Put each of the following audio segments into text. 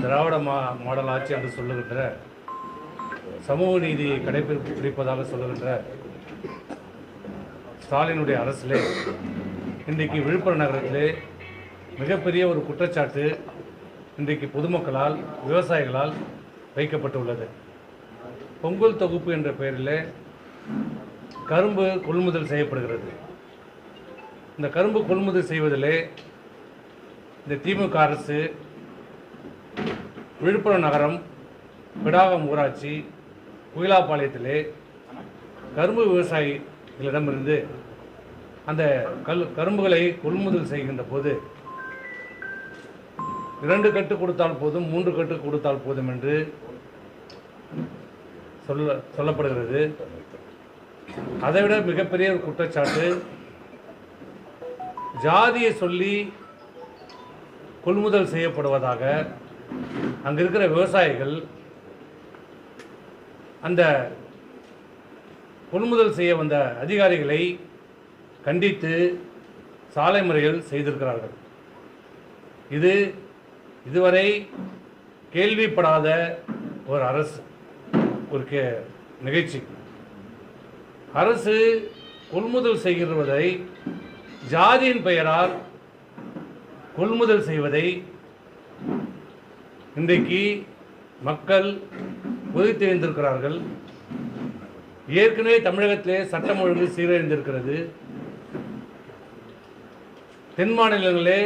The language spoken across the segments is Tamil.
திராவிட மாடல் ஆட்சி என்று சொல்லுகின்ற சமூக நீதியை கடைபிடிப்பதாக சொல்லுகின்ற ஸ்டாலினுடைய அரசிலே இன்றைக்கு விழுப்புரம் நகரத்திலே மிகப்பெரிய ஒரு குற்றச்சாட்டு இன்றைக்கு பொதுமக்களால் விவசாயிகளால் வைக்கப்பட்டுள்ளது. பொங்கல் தொகுப்பு என்ற பெயரில் கரும்பு கொள்முதல் செய்யப்படுகிறது. இந்த கரும்பு கொள்முதல் செய்வதிலே இந்த திமுக அரசு விழுப்புரம் நகரம் பிடாகம் ஊராட்சி குயிலாப்பாளையத்திலே கரும்பு விவசாயிகளிடமிருந்து அந்த கரும்புகளை கொள்முதல் செய்கின்ற போது 2 கட்டு கொடுத்தால் போதும் 3 கட்டு கொடுத்தால் போதும் என்று சொல்லப்படுகிறது. அதைவிட மிகப்பெரிய ஒரு குற்றச்சாட்டு, ஜாதியை சொல்லி கொள்முதல் செய்யப்படுவதாக அங்கே இருக்கிற விவசாயிகள் அந்த கொள்முதல் செய்ய வந்த அதிகாரிகளை கண்டித்து சாலை மறியல் செய்திருக்கிறார்கள். இது இதுவரை கேள்விப்படாத ஒரு அரசு, ஒரு நிகழ்ச்சி. அரசு கொள்முதல் செய்கிறதை ஜாதியின் பெயரால் கொள்முதல் செய்வதை இன்றைக்கு மக்கள் கொதித்தெழுந்திருக்கிறார்கள். ஏற்கனவே தமிழகத்திலே சட்டம் ஒழுங்கு சீரழிந்திருக்கிறது. தென் மாநிலங்களே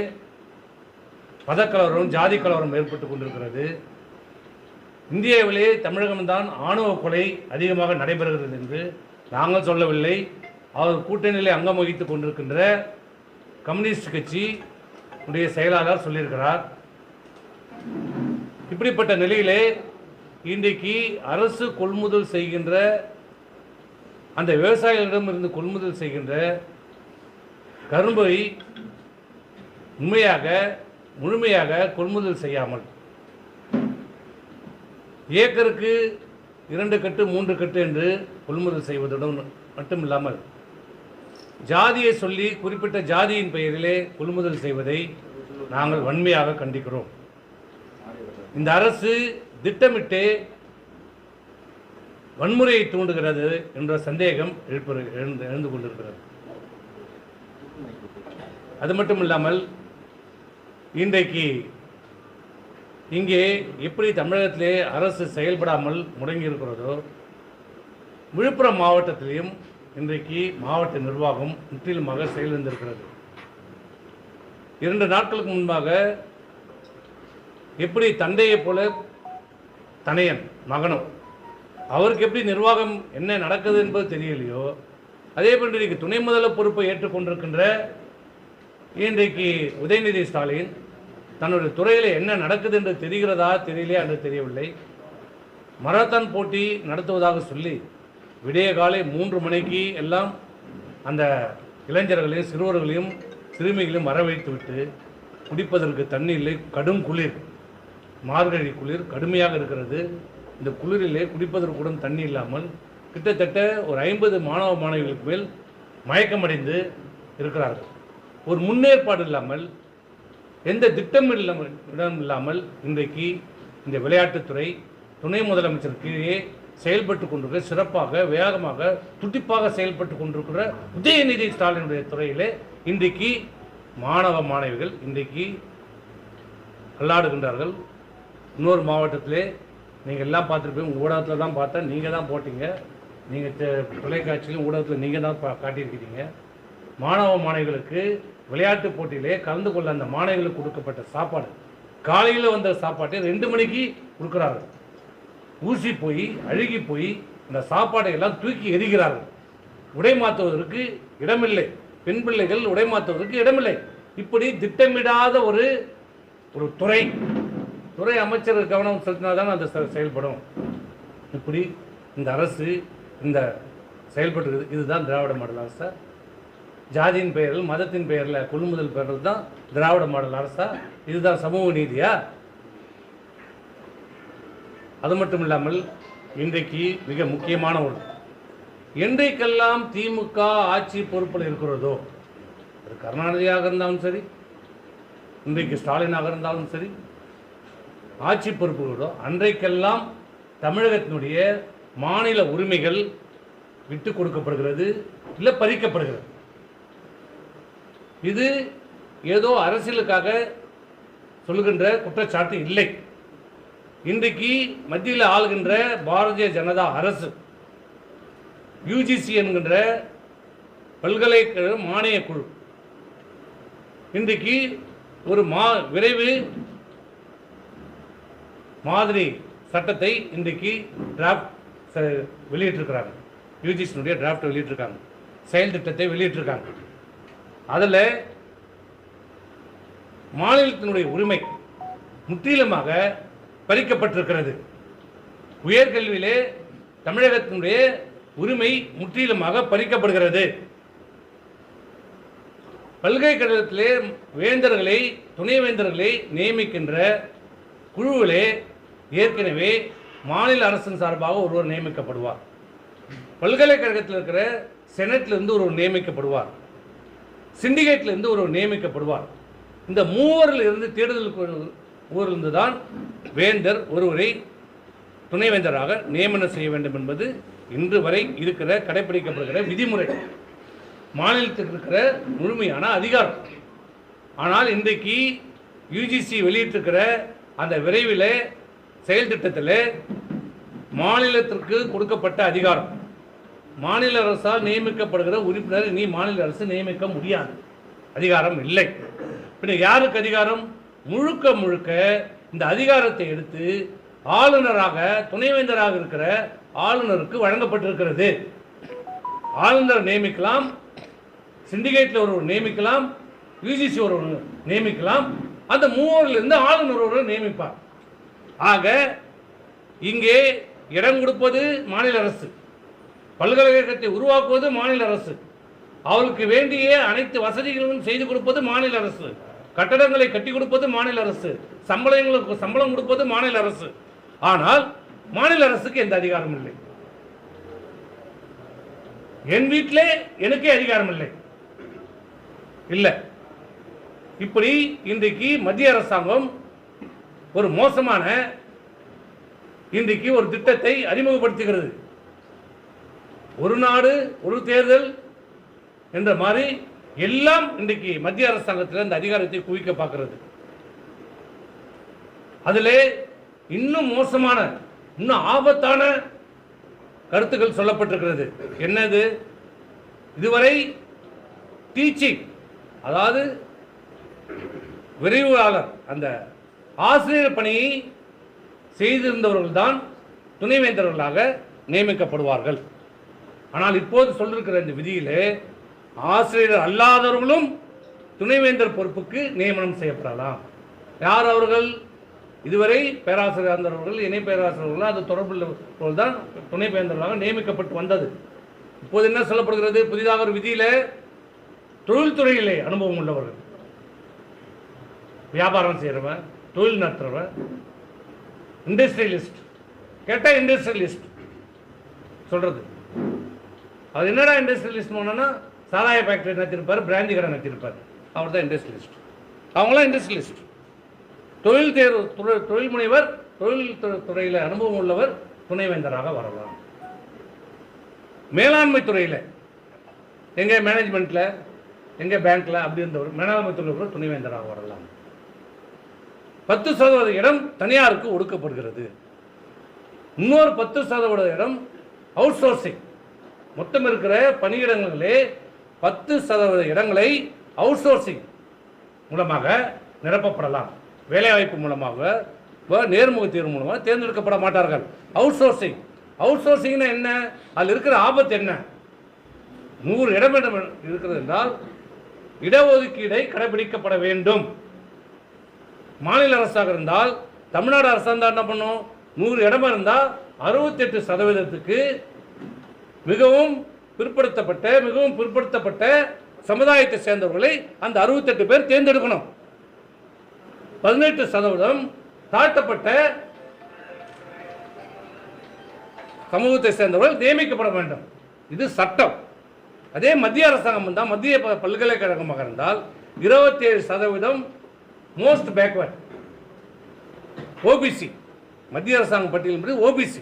மதக்கலவரம் ஜாதி கலவரம் ஏற்பட்டு கொண்டிருக்கிறது. இந்தியாவிலே தமிழகம்தான் ஆணவ கொலை அதிகமாக நடைபெறுகிறது என்று நாங்கள் சொல்லவில்லை. அவர் கூட்டணியிலே அங்கம் வகித்துக் கொண்டிருக்கின்ற கம்யூனிஸ்ட் கட்சி உடைய செயலாளர் சொல்லியிருக்கிறார். இப்படிப்பட்ட நிலையிலே இன்றைக்கு அரசு கொள்முதல் செய்கின்ற அந்த விவசாயிகளிடமிருந்து கொள்முதல் செய்கின்ற கரும்பை முழுமையாக கொள்முதல் செய்யாமல் ஏக்கருக்கு 2 கட்டு 3 கட்டு என்று கொள்முதல் செய்வதுடன் மட்டுமில்லாமல் ஜாதியை சொல்லி குறிப்பிட்ட ஜாதியின் பெயரிலே கொள்முதல் செய்வதை நாங்கள் வன்மையாக கண்டிக்கிறோம். இந்த அரசு திட்டமிட்டு வன்முறையை தூண்டுகிறது என்ற சந்தேகம் எழுந்து கொண்டிருக்கிறது. அது மட்டும் இல்லாமல் இன்றைக்கு இங்கே எப்படி தமிழகத்திலே அரசு செயல்படாமல் முடங்கி இருக்கிறதோ, விழுப்புரம் மாவட்டத்திலையும் இன்றைக்கு மாவட்ட நிர்வாகம் முற்றிலுமாக செயலிழந்திருக்கிறது. 2 நாட்களுக்கு முன்பாக எப்படி தந்தையைப் போல தனையன் மகனும் அவருக்கு எப்படி நிர்வாகம் என்ன நடக்குது என்பது தெரியலையோ, அதே போன்று இன்றைக்கு துணை முதல்வர் பொறுப்பை ஏற்றுக்கொண்டிருக்கின்ற இன்றைக்கு உதயநிதி ஸ்டாலின் தன்னுடைய துறையில் என்ன நடக்குது என்று தெரிகிறதா தெரியலையா என்று தெரியவில்லை. மராத்தான் போட்டி நடத்துவதாக சொல்லி விடிய காலை 3 மணிக்கு எல்லாம் அந்த இளைஞர்களையும் சிறுவர்களையும் சிறுமிகளையும் வரவழைத்துவிட்டு குடிப்பதற்கு தண்ணி இல்லை. கடும் குளிர், மார்கழி குளிர் கடுமையாக இருக்கிறது. இந்த குளிரிலே குடிப்பதற்கு கூட தண்ணி இல்லாமல் கிட்டத்தட்ட ஒரு 50 மாணவ மாணவிகளுக்கு மேல் மயக்கமடைந்து இருக்கிறார்கள். ஒரு முன்னேற்பாடு இல்லாமல், எந்த திட்டம் இல்லாமல் இன்றைக்கு இந்த விளையாட்டுத்துறை துணை முதலமைச்சர் கீழே செயல்பட்டு கொண்டிருக்கிற, சிறப்பாக வேகமாக துடிப்பாக செயல்பட்டு கொண்டிருக்கிற உதயநிதி ஸ்டாலினுடைய துறையிலே இன்றைக்கு மாணவ மாணவிகள் இன்றைக்கு அல்லாடுகின்றார்கள். இன்னொரு மாவட்டத்திலே நீங்கள் எல்லாம் பார்த்துருப்பீங்க, உங்கள் ஊடகத்தில் தான் பார்த்தா நீங்கள் தான் போட்டீங்க, நீங்கள் தொலைக்காட்சியிலும் ஊடகத்தில் நீங்கள் தான் காட்டியிருக்கிறீங்க. மாணவ மாணவிகளுக்கு விளையாட்டு போட்டியிலே கலந்து கொள்ள அந்த மாணவிகளுக்கு கொடுக்கப்பட்ட சாப்பாடு, காலையில் வந்த சாப்பாட்டை 2 மணிக்கு கொடுக்குறார்கள். ஊசி போய் அழுகி போய் அந்த சாப்பாடை எல்லாம் தூக்கி எறிகிறார்கள். உடை மாற்றுவதற்கு இடமில்லை, பெண் பிள்ளைகள் உடை மாற்றுவதற்கு இடமில்லை. இப்படி திட்டமிடாத ஒரு துறை அமைச்சர் கவனம் செலுத்தினால்தான் அந்த செயல்படும். இப்படி இந்த அரசு இந்த செயல்பட்டு, இதுதான் திராவிட மாடல் அரசா? ஜாதியின் பெயரில் மதத்தின் பெயரில் கொள்முதல் பெயர்கள் தான் திராவிட மாடல் அரசா? இதுதான் சமூக நீதியா? அது மட்டும் இல்லாமல் இன்றைக்கு மிக முக்கியமான ஒன்று, என்றைக்கெல்லாம் திமுக ஆட்சி பொறுப்பில் இருக்கிறதோ, அது கருணாநிதியாக இருந்தாலும் சரி, இன்றைக்கு ஸ்டாலினாக இருந்தாலும் சரி, ஆட்சி பொறுப்புகளோ அன்றைக்கெல்லாம் தமிழகத்தினுடைய மாநில உரிமைகள் விட்டு கொடுக்கப்படுகிறது, இல்லை பறிக்கப்படுகிறது. இது ஏதோ அரசியலுக்காக சொல்லுகின்ற குற்றச்சாட்டு இல்லை. இன்றைக்கு மத்தியில் ஆளுகின்ற பாரதிய ஜனதா அரசு யுஜிசி என்கின்ற பல்கலைக்கழக மானிய குழு இன்றைக்கு ஒரு விரைவு மாதிரி சட்டத்தை இன்றைக்கு டிராஃப்ட் வெளியிட்டிருக்கிறாங்க. யுஜிசியினுடைய டிராஃப்ட் வெளியிட்டிருக்காங்க, செயல் திட்டத்தை வெளியிட்டிருக்காங்க. அதில் மாநிலத்தினுடைய உரிமை முற்றிலுமாக பறிக்கப்பட்டிருக்கிறது. உயர்கல்வியிலே தமிழகத்தினுடைய உரிமை முற்றிலுமாக பறிக்கப்படுகிறது. பல்கலைக்கழகத்திலே வேந்தர்களை துணைவேந்தர்களை நியமிக்கின்ற குழுவிலே ஏற்கனவே மாநில அரசின் சார்பாக ஒருவர் நியமிக்கப்படுவார். பல்கலைக்கழகத்தில் இருக்கிற செனட்டிலிருந்து ஒருவர் நியமிக்கப்படுவார், சிண்டிகேட்டிலிருந்து ஒருவர் நியமிக்கப்படுவார். இந்த மூவரில் இருந்து ஊரிலிருந்து தான் வேந்தர் ஒருவரை துணைவேந்தராக நியமனம் செய்ய வேண்டும் என்பது இன்று வரை இருக்கிற கடைபிடிக்கப்படுகிற விதிமுறை, மாநிலத்துக்கு இருக்கிற முழுமையான அதிகாரம். ஆனால் இன்றைக்கு யுஜிசி வெளியிட்டிருக்கிற அந்த விரைவில் செயல் திட்டத்தில் மாநிலத்திற்கு கொடுக்கப்பட்ட அதிகாரம், மாநில அரசால் நியமிக்கப்படுகிற உறுப்பினர் நீ மாநில அரசு நியமிக்க முடியாது, அதிகாரம் இல்லை. பின்ன யாருக்கு அதிகாரம்? முழுக்க முழுக்க இந்த அதிகாரத்தை எடுத்து ஆளுநராக துணைவேந்தராக இருக்கிற ஆளுநருக்கு வழங்கப்பட்டிருக்கிறது. ஆளுநர் நியமிக்கலாம், சிண்டிகேட்டில் ஒருவர் நியமிக்கலாம், யுஜிசி ஒருவர் நியமிக்கலாம், அந்த மூவரிலிருந்து ஆளுநர் ஒருவர் நியமிப்பார். ஆக இங்கே இடம் கொடுப்பது மாநில அரசு, பல்கலைக்கழகத்தை உருவாக்குவது மாநில அரசு, அவளுக்கு வேண்டிய அனைத்து வசதிகளும் செய்து கொடுப்பது மாநில அரசு, கட்டடங்களை கட்டி கொடுப்பது மாநில அரசு, சம்பளங்களுக்கு சம்பளம் கொடுப்பது மாநில அரசு. ஆனால் மாநில அரசுக்கு எந்த அதிகாரமும் இல்லை. என் வீட்டிலே எனக்கே அதிகாரம் இல்லை. இல்லை. இப்படி இன்றைக்கு மத்திய அரசாங்கம் ஒரு மோசமான இன்றைக்கு ஒரு திட்டத்தை அறிமுகப்படுத்துகிறது. ஒரு நாடு ஒரு தேர்தல் என்ற மாதிரி எல்லாம் இன்றைக்கு மத்திய அரசாங்கத்தில் இந்த அதிகாரத்தை குவிக்க பார்க்கிறது. அதிலே இன்னும் மோசமான இன்னும் ஆபத்தான கருத்துக்கள் சொல்லப்பட்டிருக்கிறது. என்னது? இதுவரை டீச்சிங், அதாவது விரைவாளர், அந்த ஆசிரியர் பணியை செய்திருந்தவர்கள் தான் துணைவேந்தர்களாக நியமிக்கப்படுவார்கள். ஆனால் இப்போது சொல்லிருக்கிற இந்த விதியிலே ஆசிரியர் அல்லாதவர்களும் துணைவேந்தர் பொறுப்புக்கு நியமனம் செய்யப்படலாம். யார் அவர்கள்? இதுவரை பேராசிரியர் இருந்தவர்கள், இணை பேராசிரியர்கள், அது தொடர்பில் தான் துணைவேந்தர்களாக நியமிக்கப்பட்டு வந்தது. இப்போது என்ன சொல்லப்படுகிறது? புதிதாக ஒரு விதியில் தொழில்துறையிலே அனுபவம் உள்ளவர்கள், வியாபாரம் செய்கிறவன், தொழில் நடத்துகிறவன், இண்டஸ்ட்ரியலிஸ்ட், கேட்டால் இண்டஸ்ட்ரியலிஸ்ட் சொல்கிறது. அது என்னடா இண்டஸ்ட்ரியலிஸ்ட் போனோன்னா சாராய ஃபேக்டரி நடத்திருப்பார், பிராந்தி கடை நடத்திருப்பார், அவர் தான் இண்டஸ்ட்ரியலிஸ்ட். அவங்களாம் இண்டஸ்ட்ரியலிஸ்ட். தொழில் முனைவர், தொழில் துறையில் அனுபவம் உள்ளவர் துணைவேந்தராக வரலாம். மேலாண்மை துறையில் எங்கே மேனேஜ்மெண்ட்டில், எங்கே பேங்க்கில் அப்படி இருந்தவர் மேலாண்மை துறையில் துணைவேந்தராக வரலாம். 10% இடம் தனியாருக்கு ஒடுக்கப்படுகிறது. இன்னொரு 10% இடம் அவுட் சோர்சிங். மொத்தம் இருக்கிற பணியிடங்களிலே 10% இடங்களை அவுட் சோர்சிங் மூலமாக நிரப்பப்படலாம். வேலைவாய்ப்பு மூலமாக, நேர்முக தேர்வு மூலமாக தேர்ந்தெடுக்கப்பட மாட்டார்கள். Out sourcing. அவுட் சோர்சிங்னா என்ன? அதில் இருக்கிற ஆபத்து என்ன? 100 இடம் இருக்கிறது என்றால் இடஒதுக்கீடை கடைபிடிக்கப்பட வேண்டும். மாநில அரசாக இருந்தால், தமிழ்நாடு அரசாங்கம் என்ன பண்ணும்? 100 இடம் இருந்தால் 68% மிகவும் பிற்படுத்தப்பட்ட சமுதாயத்தை சேர்ந்தவர்களை அந்த 68 பேர் தேர்ந்தெடுக்கணும். 18% தாழ்த்தப்பட்ட சமூகத்தை சேர்ந்தவர்கள் நியமிக்கப்பட வேண்டும். இது சட்டம். அதே மத்திய அரசாங்கம் இருந்தால், மத்திய பல்கலைக்கழகமாக இருந்தால் 27% மோஸ்ட் பேக்வர்ட், ஓபிசி, மத்திய அரசாங்க பட்டியல் ஓபிசி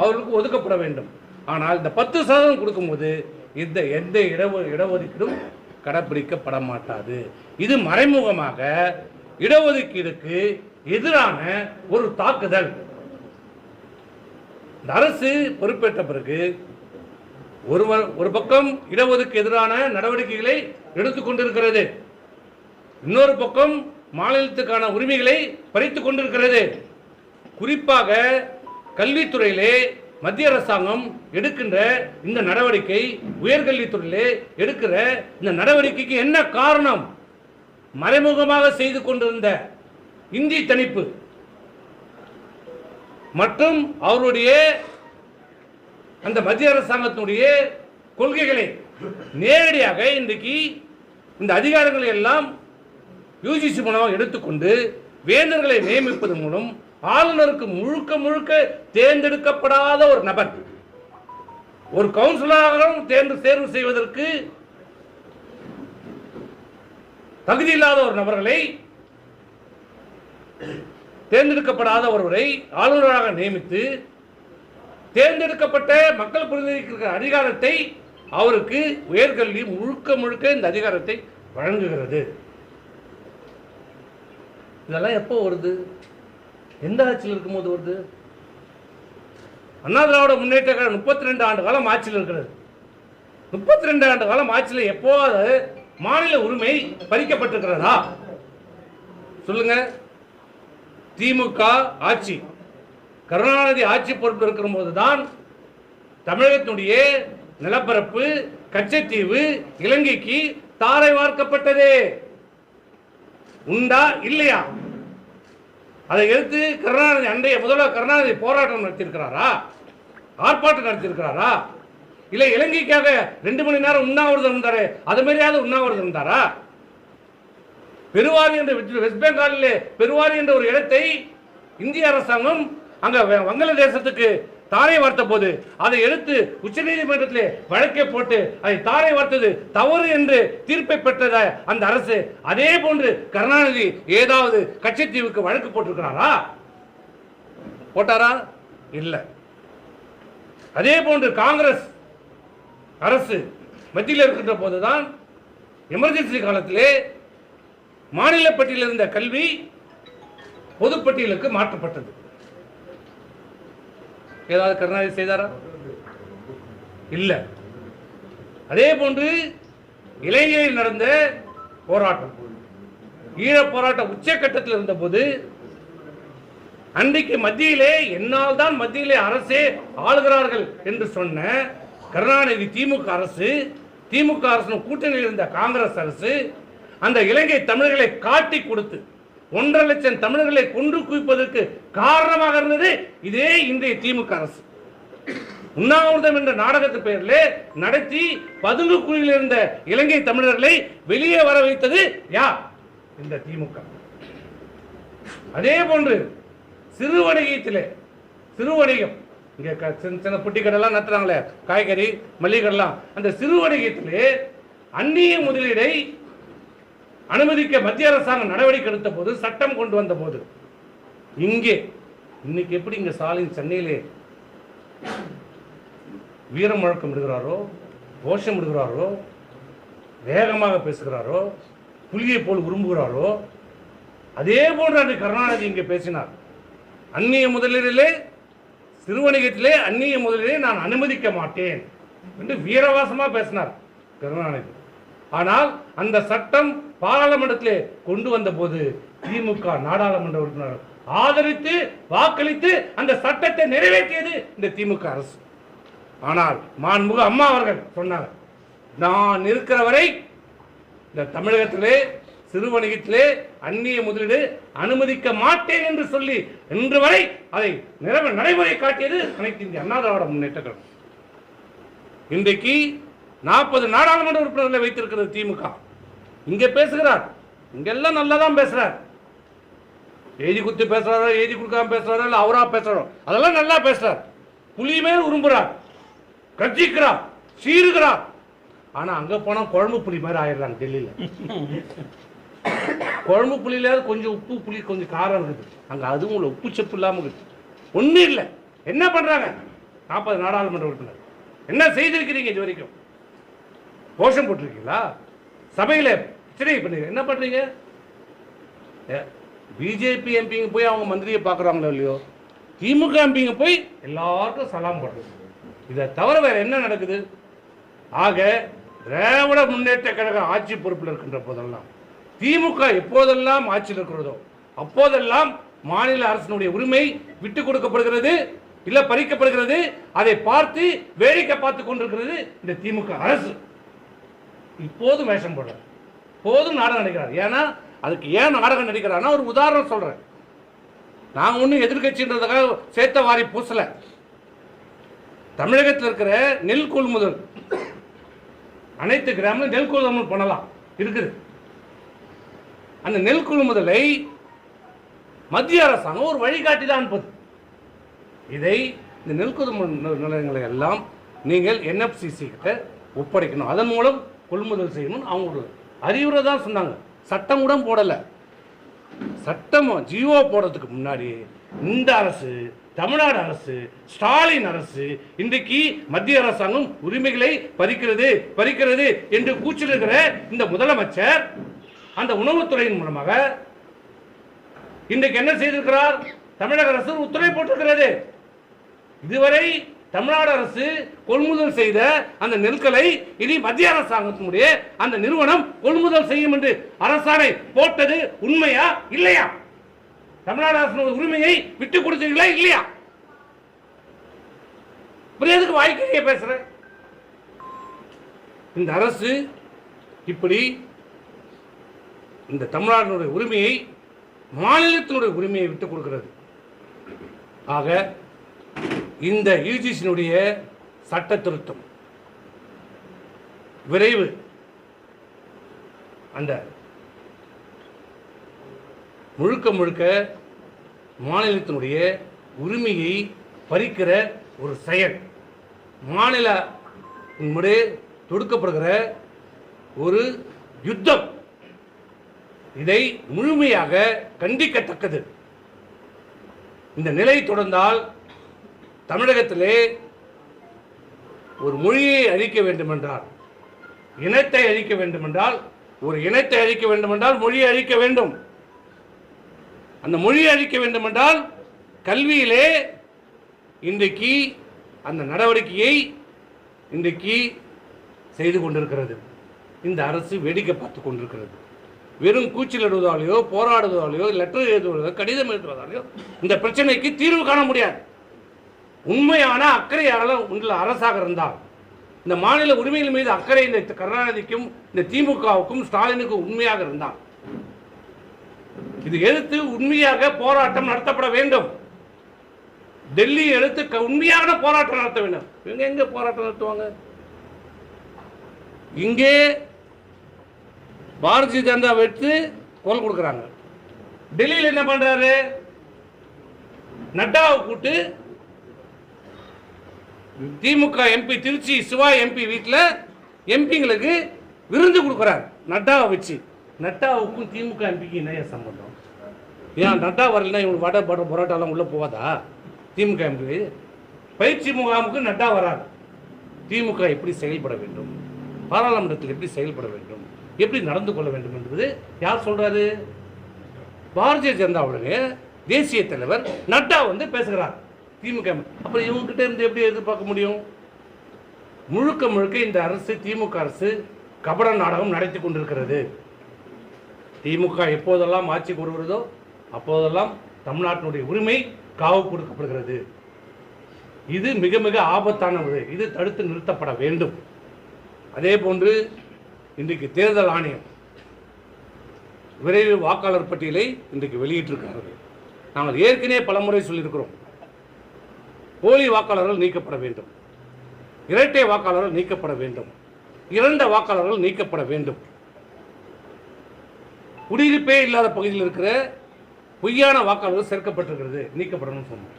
அவர்களுக்கு ஒதுக்கப்பட வேண்டும். ஆனால் இந்த 10% கொடுக்கும்போது எந்த இடஒதுக்கீடும் கடைபிடிக்கப்பட மாட்டாது. இது மறைமுகமாக இடஒதுக்கீடுக்கு எதிரான ஒரு தாக்குதல். இந்த அரசு பொறுப்பேற்ற பிறகு ஒரு பக்கம் இடஒதுக்கு எதிரான நடவடிக்கைகளை எடுத்துக்கொண்டிருக்கிறது, இன்னொரு பக்கம் மாநிலத்துக்கான உரிமைகளை பறித்துக் கொண்டிருக்கிறது. குறிப்பாக கல்வித்துறையிலே மத்திய அரசாங்கம் எடுக்கின்ற இந்த நடவடிக்கை, உயர்கல்வித்துறையிலே எடுக்கிற இந்த நடவடிக்கைக்கு என்ன காரணம்? மறைமுகமாக செய்து கொண்டிருந்த இந்தி தணிப்பு மற்றும் அவருடைய அந்த மத்திய அரசாங்கத்தினுடைய கொள்கைகளை நேரடியாக இன்றைக்கு இந்த அதிகாரங்களை எல்லாம் யூஜிசி மூலமாக எடுத்துக்கொண்டு வேந்தர்களை நியமிப்பதன் மூலம் ஆளுநருக்கு முழுக்க முழுக்க தேர்ந்தெடுக்கப்படாத ஒரு நபர், ஒரு கவுன்சிலராகவும் தேர்வு செய்வதற்கு தகுதி இல்லாத ஒரு நபர்களை, தேர்ந்தெடுக்கப்படாத ஒருவரை ஆளுநராக நியமித்து தேர்ந்தெடுக்கப்பட்ட மக்கள் பிரதிநிதிக்கு அதிகாரத்தை அவருக்கு உயர்கல்வி முழுக்க முழுக்க இந்த அதிகாரத்தை வழங்குகிறது. இதெல்லாம் எப்போ வருது? எந்த ஆட்சியில் இருக்கும்போது வருது? அண்ணா திராவிட முன்னேற்ற கழகம் 32 ஆண்டு காலம் ஆட்சியில் இருக்கிறது. 32 ஆண்டு காலம் ஆட்சியில் எப்போது மாநில உரிமை பறிக்கப்பட்டிருக்கிறதா சொல்லுங்க. திமுக ஆட்சி, கருணாநிதி ஆட்சி பொறுப்பு இருக்கிற போதுதான் தமிழகத்தினுடைய நிலப்பரப்பு கச்சத்தீவு இலங்கைக்கு தாரை வார்க்கப்பட்டது. உண்டா இல்லையா? அதை எடுத்து கருணாநிதி, அன்றைய முதல்வர் கருணாநிதி போராட்டம் நடத்தியிருக்கிறாரா? ஆர்ப்பாட்டம் நடத்தியிருக்கிறாரா? இல்லை இலங்கைக்காக 2 மணி நேரம் உண்ணாவிரதம் இருந்தாரு, அது மாதிரியாவது உண்ணாவிரதம் இருந்தாரா? பெருவாரி என்ற வெஸ்ட் பெங்காலிலே பெருவாரி என்ற ஒரு இடத்தை இந்திய அரசாங்கம் அங்க வங்களாதேசத்துக்கு தாரை வார்த்த போது அதை எடுத்து உச்சநீதிமன்றத்திலே வழக்கை போட்டு அதை தாரை வார்த்தது தவறு என்று தீர்ப்பை பெற்ற அந்த அரசு, அதே போன்று கருணாநிதி ஏதாவது கச்சத்தீவுக்கு வழக்கு போட்டிருக்கிறாரா? போட்டாரா? இல்லை. அதே போன்று காங்கிரஸ் அரசு மத்தியில் இருக்கின்ற போதுதான் எமர்ஜென்சி காலத்திலே மாநில பட்டியலில் இருந்த கல்வி பொதுப்பட்டியலுக்கு மாற்றப்பட்டது. ஏதாவது கருணாநிதி செய்தாரா? இல்ல. அதே போன்று இலங்கையில் நடந்த போராட்டம், ஈழ போராட்டம் உச்சக்கட்டத்தில் இருந்த போது அன்றைக்கு மத்தியிலே என்னால் தான் மத்தியிலே அரசே ஆளுகிறார்கள் என்று சொன்ன கருணாநிதி திமுக அரசு, திமுக அரசு கூட்டணியில் இருந்த காங்கிரஸ் அரசு அந்த இலங்கை தமிழர்களை காட்டி கொடுத்து 1.5 லட்சம் தமிழர்களை கொன்று குவிப்பதற்கு காரணமாக இருந்தது இதே இன்றைய திமுக அரசு. உண்ணாவிரதம் என்ற நாடகத்து பெயரில் நடத்தி பதுங்கு குழியில் இருந்த இலங்கை தமிழர்களை வெளியே வர வைத்தது யார்? இந்த திமுக. அதே போன்று சிறு வணிகம் இங்க சின்ன புட்டி கடைலாம் நடத்துறாங்களே, காய்கறி மளிகை கடைலாம், அந்த சிறு வணிகத்திலே அந்நிய முதலீடை அனுமதிக்க மத்திய அரசாங்கம் நடவடிக்கை எடுத்த போது, சட்டம் கொண்டு வந்த போது, இங்கே இன்னைக்கு எப்படி இங்க ஸ்டாலின் சென்னையிலே வீர முழக்கம் விடுகிறாரோ, கோஷம் விடுகிறாரோ, வேகமாக பேசுகிறாரோ, புலியை போல் விரும்புகிறாரோ, அதே போன்று அன்றைக்கு கருணாநிதி இங்கே பேசினார். அந்நிய முதலீட்டிலே, சிறு வணிகத்திலே அந்நிய முதலீடை நான் அனுமதிக்க மாட்டேன் என்று வீரவாசமா பேசினார் கருணாநிதி. ஆனால் அந்த சட்டம் பாராளுமன்றத்திலே கொண்டு வந்த போது திமுக நாடாளுமன்ற உறுப்பினர் ஆதரித்து வாக்களித்து அந்த சட்டத்தை நிறைவேற்றியது இந்த திமுக அரசு. ஆனால் மாண்புமிகு அம்மா அவர்கள் சொன்னார், நான் இருக்கிற வரை இந்த தமிழகத்திலே சிறு வணிகத்திலே அந்நிய முதலீடு அனுமதிக்க மாட்டேன் என்று சொல்லி இன்று வரை அதை நடைமுறை காட்டியது அனைத்து இந்திய அண்ணா திராவிட முன்னேற்ற கழகம். இன்றைக்கு 40 நாடாளுமன்ற உறுப்பினர்களை வைத்திருக்கிறது திமுக. இங்க பேசுகிறார், இங்கெல்லாம் நல்லா தான் பேசுறார். எழுதி குத்து பேசுறாரோ, எழுதி கொடுக்காம பேசுறாரோ, இல்ல அவரா பேசுறோம், அதெல்லாம் நல்லா பேசுறார். புலியுமே விரும்புறார், கட்சிக்கிறார், சீருகிறார். ஆனா அங்க போனா குழம்பு புலி மாதிரி ஆயிடுறாங்க டெல்லியில. குழம்பு புளியிலாவது கொஞ்சம் உப்பு புளி கொஞ்சம் காரம் இருக்குது, அங்கே அதுவும் இல்லை, உப்பு செப்பு இல்லாமல் இருக்குது. ஒன்றும் இல்லை. என்ன பண்ணுறாங்க 40 நாடாளுமன்ற உறுப்பினர்? என்ன செய்திருக்கிறீங்க இது வரைக்கும்? கோஷம் போட்டிருக்கீங்களா? சபையில் சிறை பண்ணி என்ன பண்ணுறீங்க? பிஜேபி எம்பிங்க போய் அவங்க மந்திரியை பார்க்குறாங்களோ இல்லையோ, திமுக எம்பிங்க போய் எல்லாருக்கும் சலாம் போடுறது. இதை தவிர வேற என்ன நடக்குது? ஆக திராவிட முன்னேற்ற கழக ஆட்சி பொறுப்பில் இருக்கின்ற போதெல்லாம், திமுக எப்போதெல்லாம் ஆட்சியில் இருக்கிறதோ அப்போதெல்லாம் மாநில அரசினுடைய உரிமை விட்டுக் கொடுக்கப்படுகிறது, இல்ல பறிக்கப்படுகிறது. அதை பார்த்து வேடிக்கை பார்த்து கொண்டிருக்கிறது இந்த திமுக அரசு. இப்போதும் வேஷம் போடுற, போதும் நாடகம் நடிக்கிறார். ஏன்னா அதுக்கு ஏன் நாடகம் நடிக்கிறான்னா ஒரு உதாரணம் சொல்றேன். நாங்கள் ஒன்றும் எதிர்கட்சின்றதுக்காக சேர்த்த வாரி பூசல. தமிழகத்தில் இருக்கிற நெல் கொள்முதல் அனைத்து கிராமங்களும் நெல் கொள்முதல் பண்ணலாம் இருக்குது. அந்த நெல் கொள்முதலை மத்திய அரசாங்கம் ஒரு வழிகாட்டி தான் அனுப்புது. இதை இந்த நெல் கொள்முதல் நிலையங்களை எல்லாம் நீங்கள் என்எஃப்சிசி கிட்ட ஒப்படைக்கணும், அதன் மூலம் கொள்முதல் செய்யணும். அவங்க அறிவுரை தான் சொன்னாங்க, சட்டம் கூட போடலை. சட்டம் ஜியோ போடுறதுக்கு முன்னாடி இந்த அரசு, தமிழ்நாடு அரசு, ஸ்டாலின் அரசு இன்றைக்கு மத்திய அரசாங்கம் உரிமைகளை பறிக்கிறது என்று கூச்சிருக்கிற இந்த முதலமைச்சர் அந்த உணவுத்துறையின் மூலமாக இன்றைக்கு என்ன செய்திருக்கிறார்? தமிழக அரசு உத்தரவை போட்டிருக்கிறது. இதுவரை தமிழ்நாடு அரசு கொள்முதல் செய்த அந்த நெற்களை இனி மத்திய அரசாங்கத்தினுடைய அந்த நிறுவனம் கொள்முதல் செய்யும் என்று அரசாணை போட்டது உண்மையா இல்லையா? தமிழ்நாடு அரசு உரிமையை விட்டு கொடுத்தீங்களா இல்லையா? எதுக்கு வாய்க்கைய பேசுற? இந்த அரசு இப்படி இந்த தமிழ்நாட்டினுடைய உரிமையை, மாநிலத்தினுடைய உரிமையை விட்டுக் கொடுக்கிறது. ஆக இந்த யுஜிசியினுடைய சட்ட திருத்தம் விரைவு அந்த முழுக்க மாநிலத்தினுடைய உரிமையை பறிக்கிற ஒரு செயல், மாநில முறை தொடுக்கப்படுகிற ஒரு யுத்தம், இதை முழுமையாக கண்டிக்கத்தக்கது. இந்த நிலை தொடர்ந்தால் தமிழகத்திலே ஒரு மொழியை அழிக்க வேண்டுமென்றால், இனத்தை அழிக்க வேண்டுமென்றால், ஒரு இனத்தை அழிக்க வேண்டுமென்றால் மொழியை அழிக்க வேண்டும். அந்த மொழியை அழிக்க வேண்டுமென்றால் கல்வியிலே இன்றைக்கு அந்த நடவடிக்கையை இன்றைக்கு செய்து கொண்டிருக்கிறது. இந்த அரசு வேடிக்கை பார்த்து கொண்டிருக்கிறது. வெறும் கூச்சல் எழுதுவதாலேயோ, போராடுவதாலேயோ, லெட்டர் எழுதுவதாலோ, கடிதம் எழுதுவதாலேயோ இந்த பிரச்சனைக்கு தீர்வு காண முடியாது. உண்மையான அக்கறையாளர் உள்ள அரசாக இருந்தால், இந்த மாநில உரிமைகள் மீது அக்கறை இந்த கருணாநிதிக்கும் இந்த திமுகவுக்கும் ஸ்டாலினுக்கும் உண்மையாக இருந்தால், இது எதிர்த்து உண்மையாக போராட்டம் நடத்தப்பட வேண்டும். டெல்லி எடுத்து உண்மையான போராட்டம் நடத்த வேண்டும். இவங்க எங்க போராட்டம் நடத்துவாங்க? இங்கே பாரதிய ஜனதா வைத்து குரல் கொடுக்குறாங்க. டெல்லியில் என்ன பண்றாரு? நட்டாவை கூட்டு திமுக எம்பி திருச்சி சிவா எம்பி வீட்டில் எம்பிங்களுக்கு விருந்து கொடுக்குறாரு நட்டாவை வச்சு. நட்டாவுக்கும் திமுக எம்பிக்கு என்ன சம்பந்தம்? ஏன் நட்டா வரலன்னா இவங்க வடை பரோட்டாலாம் உள்ளே போவாதா? திமுக எம்பி பயிற்சி முகாமுக்கு நட்டா வராது. திமுக எப்படி செயல்பட வேண்டும், பாராளுமன்றத்தில் எப்படி செயல்பட வேண்டும், எப்படி நடந்து கொள்ள வேண்டும் என்பது யார் சொல்றாரு? பாரதிய ஜனதாவுடைய தேசிய தலைவர் நட்டா வந்து பேசுகிறார் திமுக. அப்புறம் இவங்க கிட்ட இருந்து எப்படி எதிர்பார்க்க முடியும்? முழுக்க இந்த அரசு, திமுக அரசு கபட நாடகம் நடத்தி கொண்டிருக்கிறது. திமுக எப்போதெல்லாம் ஆட்சிக்கு வருகிறதோ அப்போதெல்லாம் தமிழ்நாட்டினுடைய உரிமை காவு கொடுக்கப்படுகிறது. இது மிக ஆபத்தானது. இது தடுத்து நிறுத்தப்பட வேண்டும். அதே போன்று இன்றைக்கு தேர்தல் ஆணையம் விரைவு வாக்காளர் பட்டியலை இன்றைக்கு வெளியிட்டிருக்கிறார்கள். நாங்கள் ஏற்கனவே பலமுறை சொல்லியிருக்கிறோம், போலி வாக்காளர்கள் நீக்கப்பட வேண்டும், இரட்டை வாக்காளர்கள் நீக்கப்பட வேண்டும், இறந்த வாக்காளர்கள் நீக்கப்பட வேண்டும், குடியிருப்பே இல்லாத பகுதியில் இருக்கிற பொய்யான வாக்காளர்கள் சேர்க்கப்பட்டிருக்கிறது, நீக்கப்படணும்னு சொன்னோம்.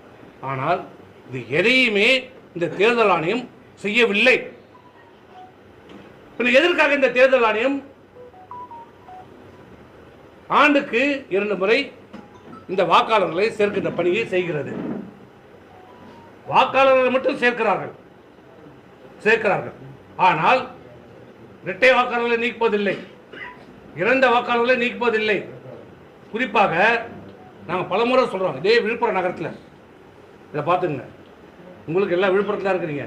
ஆனால் இது எதையுமே இந்த தேர்தல் ஆணையம் செய்யவில்லை. எதற்காக இந்த தேர்தல் ஆணையம் ஆண்டுக்கு 2 முறை இந்த வாக்காளர்களை சேர்க்கின்ற பணியை செய்கிறது. வாக்காளர்களை மட்டும் சேர்க்கிறார்கள். ஆனால் இரட்டை வாக்காளர்களை நீக்குவதில்லை, இறந்த வாக்காளர்களை நீக்குவதில்லை. குறிப்பாக நாங்கள் பலமுறை சொல்கிறோம், இதே விழுப்புரம் நகரத்தில் இதை பார்த்துங்க. உங்களுக்கு எல்லாம் விழுப்புரத்தில் தான் இருக்கிறீங்க.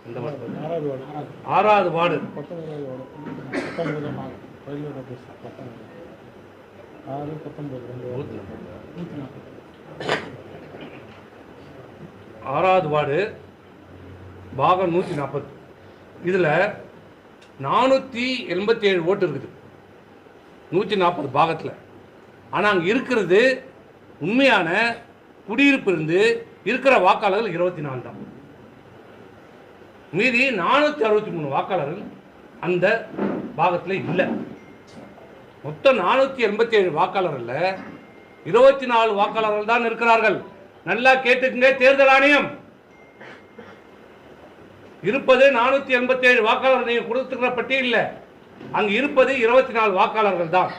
இந்த 6வது வார்டு 6வது வார்டு பாகம் 140. இதில் 487 ஓட்டு இருக்குது 140 பாகத்தில். ஆனால் அங்கே இருக்கிறது உண்மையான குடியிருப்பு இருந்து இருக்கிற வாக்காளர்கள் 24 தான். மீதி 463 வாக்காளர்கள் அந்த பாகத்தில் இல்லை. மொத்தம் 487 வாக்காளர்கள் 24 வாக்காளர்கள் தான் இருக்கிறார்கள். நல்லா கேட்டுக்குங்க, தேர்தல் ஆணையம் இருப்பது 487 வாக்காளர்கள். நீங்கள் கொடுத்துக்கிற பட்டியலில் அங்கு இருப்பது 24 வாக்காளர்கள் தான்.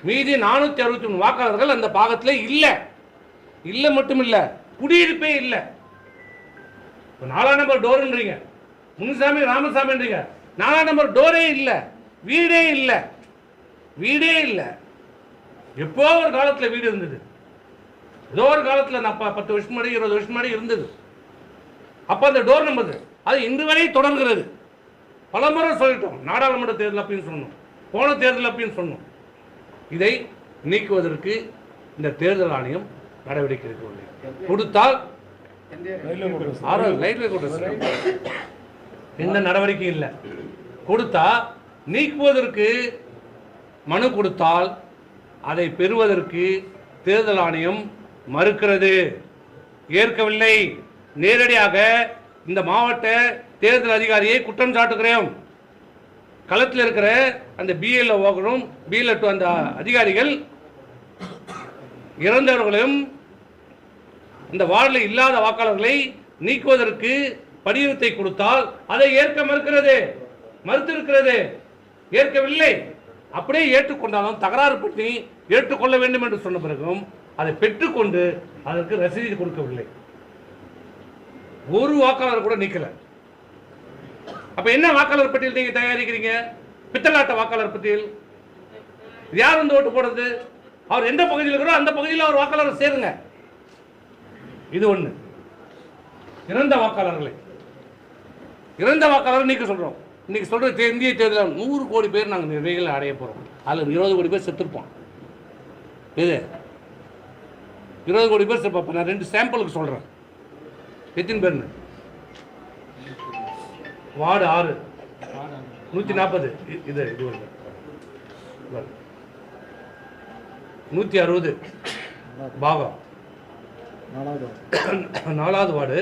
மீதி 463 வாக்காளர்கள் அந்த பாகத்தில் இல்லை மட்டும் இல்லை, குடியிருப்பே இல்லை. இப்போ 4ஆம் நம்பர் டோருன்றீங்க, முனுசாமி ராமசாமின்றீங்க. 4ஆம் நம்பர் டோரே இல்லை, வீடே இல்லை. எப்போ ஒரு காலத்தில் வீடு இருந்தது, ஏதோ ஒரு காலத்தில் நான் 10 வருஷம் முன்னாடி 20 வருஷம் முன்னாடி இருந்தது. அப்போ அந்த டோர் நம்பர் அது இன்று வரை தொடர்கிறது. பல முறை சொல்லிட்டோம், நாடாளுமன்ற தேர்தல் அப்படின்னு சொன்னோம், போன தேர்தல் அப்படின்னு சொன்னோம். இதை நீக்குவதற்கு இந்த தேர்தல் ஆணையம் நடவடிக்கை எடுக்கவில்லை. கொடுத்தால் எந்த நடவடிக்கை இல்லை. கொடுத்தா நீக்குவதற்கு மனு கொடுத்தால் அதை பெறுவதற்கு தேர்தல் ஆணையம் மறுக்கிறது, ஏற்கவில்லை. நேரடியாக இந்த மாவட்ட தேர்தல் அதிகாரியை குற்றம் சாட்டுகிறோம். களத்தில் இருக்கிற அந்த BLO அந்த அதிகாரிகள் இறந்தவர்களும் இந்த வார்டில் இல்லாத வாக்காளர்களை நீக்குவதற்கு படிவத்தை கொடுத்தால் அதை ஏற்க மறுத்திருக்கிறது, ஏற்கவில்லை. அப்படியே ஏற்றுக்கொண்டாலும் தகராறு பற்றி ஏற்றுக்கொள்ள வேண்டும் என்று சொன்ன பிறகும் அதை பெற்றுக்கொண்டு அதற்கு ரசீது கொடுக்கவில்லை. ஒரு வாக்காளர் கூட நீக்கல. அப்ப என்ன வாக்காளர் பட்டியல் நீங்க தயாரிக்கிறீங்க? பித்தலாட்ட வாக்காளர் பட்டியல். யார் வந்து ஓட்டு போடுறது? அவர் எந்த பகுதியில் இருக்கிறோ அந்த பகுதியில் அவர் வாக்காளர் சேருங்க. இது ஒண்ணு. இறந்த வாக்காளர்கள் நீக்க சொல்றோம். இன்னைக்கு சொல்ற இந்திய தேர்தலில் 100 கோடி பேர் நாங்கள் நிறைகளை அடைய போறோம். அதில் 20 கோடி பேர் செத்துருப்போம். இது 20 கோடி பேர் செத்துப்போம். நான் 2 சாம்பிளுக்கு சொல்றேன். எத்தனை பேர்னு? வார்டு 6 140. இது 160 பாகம் 4வது வார்டு.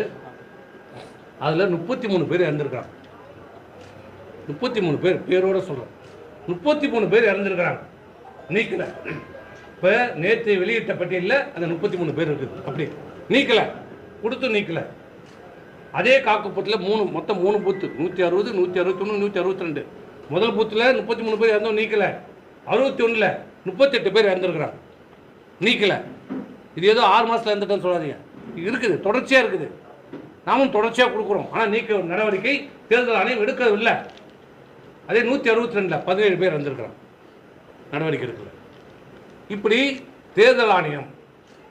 அதில் 33 பேர் இறந்துருக்காங்க. 33 பேர் பேரோட சொல்கிறோம். 33 பேர் இறந்துருக்கிறாங்க. நீக்கலை. இப்போ நேற்று வெளியிட்ட பட்டியலில் அந்த 33 பேர் இருக்குது. அப்படி நீக்கலை, கொடுத்து நீக்கலை. அதே காக்குப்பத்தில் மொத்தம் 3 பூத்து 160, 161, 162. முதல் பூத்தில் 33 பேர் இறந்தோம், நீக்கலை. 61ல் 38 பேர் இறந்துருக்கிறாங்க, நீக்கலை. இது ஏதோ 6 மாதத்தில் இறந்துட்டேன்னு சொல்லாதீங்க. இருக்குது, தொடர்ச்சியாக இருக்குது. நாமும் தொடர்ச்சியாக கொடுக்குறோம். ஆனால் நீக்க நடவடிக்கை தேர்தல் ஆணையம் எடுக்கவில்லை. அதே 162ல் 17 பேர் இறந்துருக்கிறாங்க, நடவடிக்கை எடுக்கல. இப்படி தேர்தல் ஆணையம்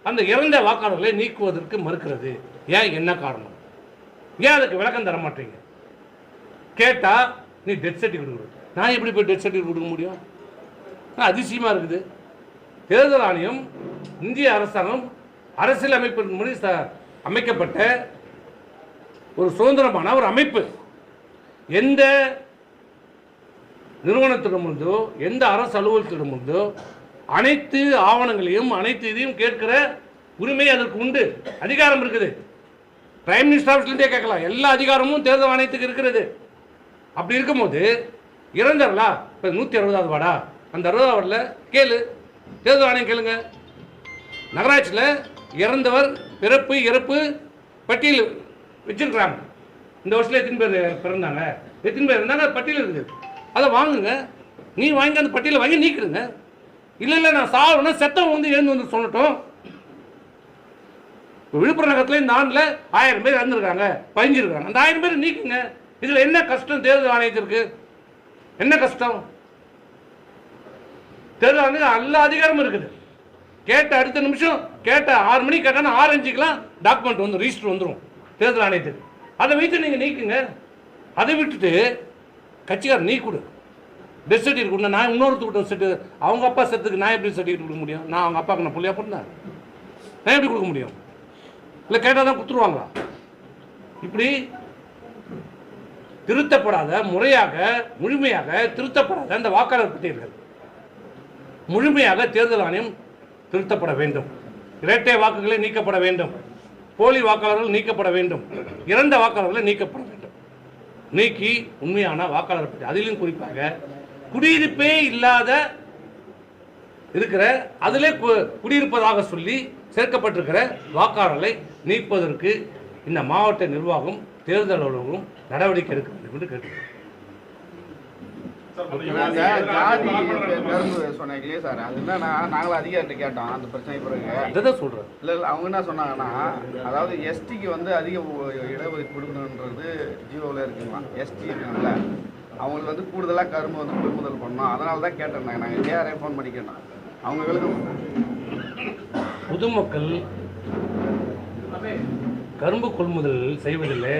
அந்த இறந்த வாக்காளர்களை நீக்குவதற்கு மறுக்கிறது. ஏன், என்ன காரணம்? ஏன் அதுக்கு விளக்கம் தர மாட்டீங்க? கேட்டால் நீ டெத் சர்டிஃபிகேட் கொடு. நான் எப்படி போய் டெத் சர்டிஃபிகேட் கொடுக்க முடியும்? அதிசயமாக இருக்குது. தேர்தல் ஆணையம் இந்திய அரசாங்கம் அரசியல் அமைப்பின் முறை அமைக்கப்பட்ட ஒரு சுதந்திரமான ஒரு அமைப்பு. எந்த நிறுவனத்திடமிருந்தோ எந்த அரசு அலுவலகத்திடமிருந்தோ அனைத்து ஆவணங்களையும் அனைத்து இதையும் கேட்கிற உரிமை அதற்கு உண்டு, அதிகாரம் இருக்குது. பிரைம் மினிஸ்டர் ஆஃபீஸ்லேருந்தே கேட்கலாம். எல்லா அதிகாரமும் தேர்தல் ஆணையத்துக்கு இருக்கிறது. அப்படி இருக்கும்போது இறந்தவர்களா? இப்போ 160வது வார்டா, அந்த 60வது வார்டில் கேளு, தேர்தல் ஆணையம் கேளுங்க. நகராட்சியில் இறந்தவர் பிறப்பு இறப்பு பட்டியல் வச்சிருக்கிறாங்க. இந்த வருஷத்தில் எத்தனை பேர் பிறந்தாங்க, எத்தனை பேர் இருந்தாங்க, பட்டியல் இருக்குது. அதை வாங்குங்க. நீ வாங்கி அந்த பட்டியலை வாங்கி நீக்கிடுங்க. இல்லை நான் சாவணும் செத்தவன் வந்து எழுந்து வந்து சொல்லட்டும். விழுப்புரம் நகரத்தில் இந்த ஆண்டில் 1000 பேர் இறந்துருக்காங்க, பதிஞ்சிருக்காங்க. அந்த 1000 பேர் நீக்குங்க. இதில் என்ன கஷ்டம் தேர்தல் ஆணையத்திற்கு? என்ன கஷ்டம்? தேர்தல் ஆணையம் எல்லா அதிகாரமும் இருக்குது. கேட்ட அடுத்த நிமிஷம் கேட்ட 6 மணிக்கு கேட்டால் 6:05க்கெல்லாம் டாக்குமெண்ட் வந்து ரிஜிஸ்டர் வந்துடும் தேர்தல் ஆணையத்துக்கு. அதை வைத்து நீங்கள் நீக்குங்க. அதை விட்டுட்டு கட்சிக்காரர் நீ கொடு, டெத் சர்டிஃபிகேட் கொடுங்க. நான் இன்னொருத்தர் செட்டு அவங்க அப்பா செத்துக்கு நான் எப்படி சர்டிஃபிகேட் கொடுக்க முடியும்? நான் அவங்க அப்பாவுக்கு நான் புள்ளியா போட்டேன், நான் எப்படி கொடுக்க முடியும்? இல்லை கேட்டால் தான் கொடுத்துருவாங்களா? இப்படி திருத்தப்படாத முறையாக முழுமையாக திருத்தப்படாத அந்த வாக்காளர் பட்டியல்கள் முழுமையாக தேர்தல் ஆணையம் திருத்தப்பட வேண்டும். இரட்டை வாக்குகளை நீக்கப்பட வேண்டும். போலி வாக்காளர்கள் நீக்கப்பட வேண்டும். இறந்த வாக்காளர்களை நீக்கப்பட வேண்டும். நீக்கி உண்மையான வாக்காளர் பட்டியல், அதிலும் குறிப்பாக குடியிருப்பே இல்லாத இருக்கிற அதிலே குடியிருப்பதாக சொல்லி சேர்க்கப்பட்டிருக்கிற வாக்காளர்களை நீப்பதற்கு இந்த மாவட்ட நிர்வாகம் தேர்தல் அலுவலகம் நடவடிக்கை எடுக்க வேண்டும் என்று கேட்டுக்கிறேன். சொன்னீங்களே சார், அதுதான் நாங்களும் அதிகாரிட்ட கேட்டோம் அந்த பிரச்சனை பிறகு. இதை சொல்றேன். இல்லை அவங்க என்ன சொன்னாங்கன்னா, அதாவது எஸ்டிக்கு வந்து அதிக இடஒதுக்கீடு கொடுக்கணுன்றது ஜியோவில் இருக்குங்களா. எஸ்டி இருக்காங்கல்ல, அவங்களுக்கு வந்து கூடுதலாக கரும்பு வந்து கொள்முதல் பண்ணணும். அதனால தான் கேட்டோம். நாங்கள் ஏஆர்ஐ ஃபோன் பண்ணி கேட்டோம். அவங்களுக்கு பொதுமக்கள் கரும்பு கொள்முதல் செய்வதில்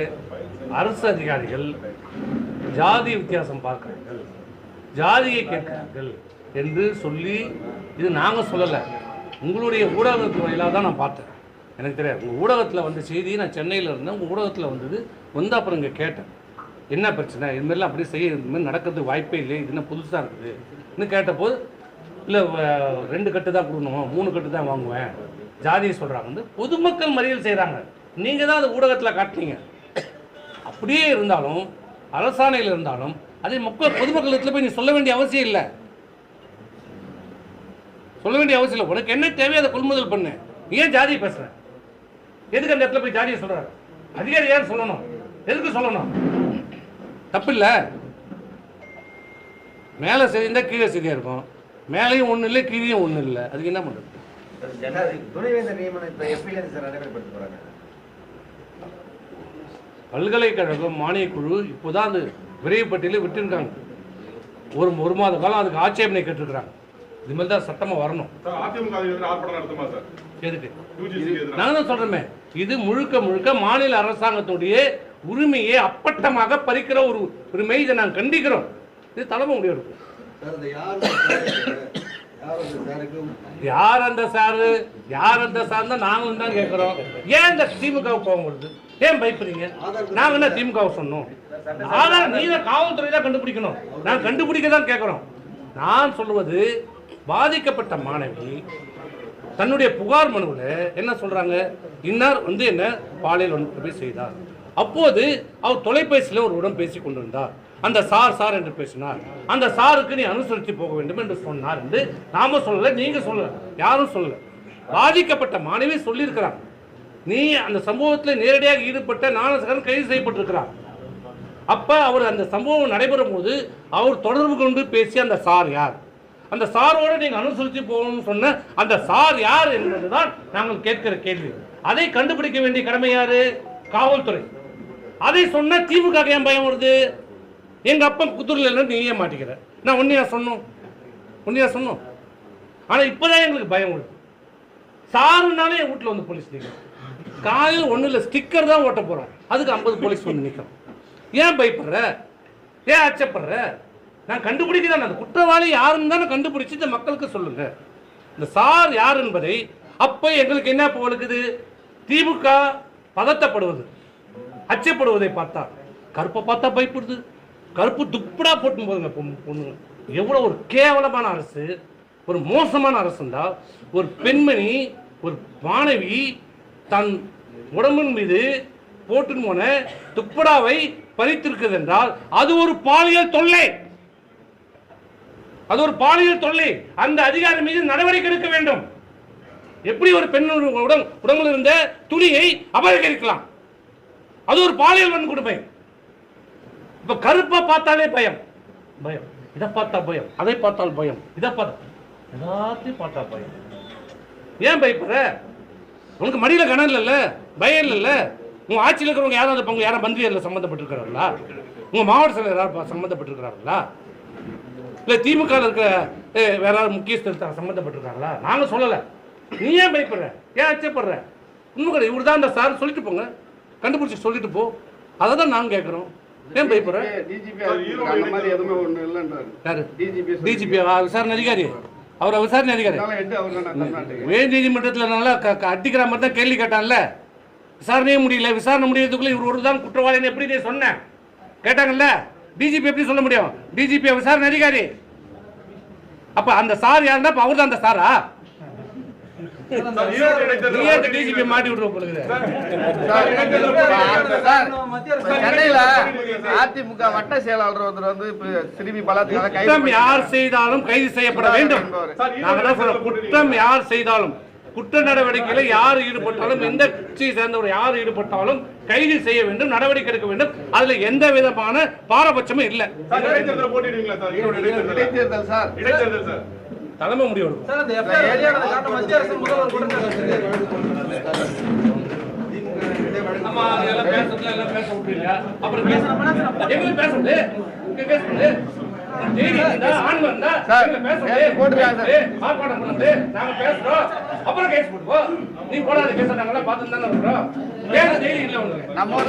அரசு அதிகாரிகள் ஜாதி வித்தியாசம் பார்க்கிறார்கள், ஜாதியை கேட்கிறார்கள் என்று சொல்லி, இது நாங்கள் சொல்லலை, உங்களுடைய ஊடகத்து வாயிலாக தான் நான் பார்த்தேன். எனக்கு தெரியாது, உங்கள் ஊடகத்தில் வந்த செய்தி, நான் சென்னையில் இருந்தேன், உங்கள் ஊடகத்தில் வந்தது வந்து அப்புறம் இங்கே கேட்டேன் என்ன பிரச்சனை, இதுமாரிலாம் அப்படி செய்ய இதுமாதிரி நடக்கிறதுக்கு வாய்ப்பே இல்லை, இது என்ன புதுசாக இருக்குது இன்னும் கேட்டபோது, இல்லை 2 கட்டு தான் கொடுக்கணும், 3 கட்டு தான் வாங்குவேன், ஜாதியை சொல்கிறாங்க. வந்து பொதுமக்கள் மறியல் செய்கிறாங்க. நீங்கள் தான் அது ஊடகத்தில் காட்டுறீங்க. அப்படியே இருந்தாலும் அரசாணையில் இருந்தாலும் அதை பொதுமக்களிடத்தில் போய் நீ சொல்ல வேண்டிய அவசியம் இல்லை. சொல்ல வேண்டிய அவசியம் இல்லை. உனக்கு என்ன தேவையோ அதை கொள்முதல் பண்ணு. ஏன் ஜாதியை பேசுற? எதுக்கு அந்த இடத்துல போய் ஜாதியை சொல்றாரு? அதிகாரி யார் சொல்லணும்? எதுக்கு சொல்லணும்? தப்பு இல்லை. மேலே சரிந்தா கீழே சரியா இருக்கும். மேலேயும் ஒன்றும் இல்லை, கீழேயும் ஒன்றும் இல்லை. அதுக்கு என்ன பண்றது? துணைவேந்தர் நியமனம் இப்போ எப்படிலேருந்து சார் நடைமுறைப்படுத்த போறாங்க? பல்கலைக்கழகம் மானியக்குழு இப்போதான் அந்த விரைவு பட்டியலில் விட்டுருக்காங்க. ஒரு மாத காலம் அதுக்கு ஆட்சேபனை கேட்டிருக்கிறாங்க. இது மாதிரி தான் சட்டமாக வரணும். எதுக்கு? நான் தான் சொல்றேன், இது முழுக்க மாநில அரசாங்கத்துடைய உரிமையை அப்பட்டமாக பறிக்கிற ஒரு உரிமை. இதை நாங்கள் கண்டிக்கிறோம். இது தலைமை முடிவு. யார் அந்த சாரு தான் நாங்களும் தான் கேட்கிறோம். ஏன் இந்த திமுக கோவம் வருது? ஏன் பயப்படுறீங்க? நாங்க என்ன திமுக சொன்னோம்? ஆதாரம் நீ தான் காவல்துறை தான் கண்டுபிடிக்கணும். நான் கண்டுபிடிக்க தான் கேட்கிறோம். நான் சொல்லுவது, பாதிக்கப்பட்ட மாணவி தன்னுடைய புகார் மனுவில் என்ன சொல்றாங்க, இன்னார் வந்து என்ன பாலியல் வன்கொடுமை செய்தார். அப்போது அவர் தொலைபேசியில் ஒருவருடன் பேசிக் கொண்டிருந்தார். அந்த சார் என்று பேசினார். அந்த சாருக்கு நீ அனுசரித்து போக வேண்டும் என்று சொன்னார் என்று நாம சொல்லல, நீங்க சொல்லல, யாரும் சொல்லல. பாதிக்கப்பட்ட மாணவி சொல்லியிருக்கிறார். நீ அந்த சம்பவத்தில் நேரடியாக ஈடுபட்ட ஞானசேகரன் கைது செய்யப்பட்டிருக்கிறார். அப்ப அவர் அந்த சம்பவம் நடைபெறும் போது அவர் தொடர்பு கொண்டு பேசிய அந்த சார் யார், அந்த சாரோட நீங்க அனுசரித்து போகணும்னு சொன்ன அந்த சார் யார் என்பதுதான் நாங்கள் கேட்கிற கேள்வி. அதை கண்டுபிடிக்க வேண்டிய கடமை யாரு? காவல்துறை. அதை சொன்ன திமுக ஏன் பயம் வருது? எங்க அப்பா புத்தூர்ல நீ ஏன் மாட்டிக்கிற? நான் உன்னையா சொன்னோம். ஆனா இப்பதான் எங்களுக்கு பயம் வருது. சாருனாலே என் வீட்டுல வந்து போலீஸ் நிற்கும். காலையில் ஒன்றும் இல்லை, ஸ்டிக்கர் தான் ஓட்ட போறோம், அதுக்கு 50 போலீஸ் வந்து நிற்கும். ஏன் பயப்படுற? ஏன் அச்சப்படுற? நான் கண்டுபிடிக்க தான், அந்த குற்றவாளி யாருன்னு தானே கண்டுபிடிச்சு இந்த மக்களுக்கு சொல்லுங்க. இந்த சார் யார் என்பதை அப்ப எங்களுக்கு என்ன போலுக்குது? திமுக பதட்டப்படுவது, அச்சப்படுவதை பார்த்தா, கருப்பை பார்த்தா பயப்படுது. கருப்பு துப்படா போட்டு போதுங்க பொண்ணு. எவ்வளவு ஒரு கேவலமான அரசு, ஒரு மோசமான அரசுண்டா. ஒரு பெண்மணி, ஒரு மாணவி தன் உடம்பின் மீது போட்டு போன துப்படாவை பறித்திருக்கிறது என்றால் அது ஒரு பாலியல் தொல்லை. அந்த அதிகாரி மீது நடவடிக்கை எடுக்க வேண்டும். எப்படி ஒரு பெண் உடம்பில் இருந்த துணியை அபகரிக்கலாம்? அது ஒரு பாலியல் வன்கொடுமை. இப்ப கருப்பா பார்த்தாலே பயம். இதை பார்த்தா பயம், அதை பார்த்தால் பயம், இதை பார்த்தா எல்லாத்தையும் பார்த்தா பயம். ஏன் பயப்படுற? உனக்கு மடியில் கணம் இல்லைல்ல, பயம் இல்லைல்ல. உங்கள் ஆட்சியில் இருக்கிறவங்க யாராவது பங்கு யாரும் மந்திரியில் சம்மந்தப்பட்டிருக்கிறார்களா? உங்கள் மாவட்ட செயலர் யாரும் சம்மந்தப்பட்டிருக்கிறார்களா? இல்லை திமுக இருக்கிற வேற யாராவது முக்கியஸ்தர் சம்மந்தப்பட்டிருக்காங்களா? நாங்கள் சொல்லலை. நீ ஏன் பயப்படுற? ஏன் அச்சப்படுற? இன்னும் கூட இவர் தான் அந்த சார் சொல்லிட்டு போங்க, கண்டுபிடிச்சி சொல்லிட்டு போ. அதை தான் நாங்கள் கேட்குறோம். ஏன் பயப்படுற? டிஜிபி அந்த மாதிரி எதுவுமே ஒண்ணு இல்லைன்றாரு. யாரு? டிஜிபி விசாரணை அதிகாரி. அவர் விசாரணை அதிகாரி உயர் நீதிமன்றத்தில் நல்லா அடிக்கிற மாதிரி தான் கேள்வி கேட்டான்ல. விசாரணையே முடியல. விசாரணை முடியறதுக்குள்ள இவர் ஒரு தான் குற்றவாளின்னு எப்படி நீ சொன்ன கேட்டாங்கல்ல. டிஜிபி எப்படி சொல்ல முடியும்? டிஜிபி விசாரணை அதிகாரி. அப்ப அந்த சார் யாருன்னா அவர் தான் அந்த சாரா? டிஜிபி மாட்டி விட்டுருவோம். சென்னையில அதிமுக வட்ட செயலாளர் ஒருத்தர் வந்து திரும்பி பலத்துக்காக யார் செய்தாலும் கைது செய்யப்பட வேண்டும். குற்றம் யார் செய்தாலும், குற்ற நடவடிக்கையில யார் ஈடுபட்டாலும், எந்த கட்சியை சேர்ந்தவர் யார் ஈடுபட்டாலும் கைது செய்ய வேண்டும், நடவடிக்கை எடுக்க வேண்டும். அதுல எந்த விதமான பாரபட்சமும் இல்லை. தலைமை முடிவு நம்ம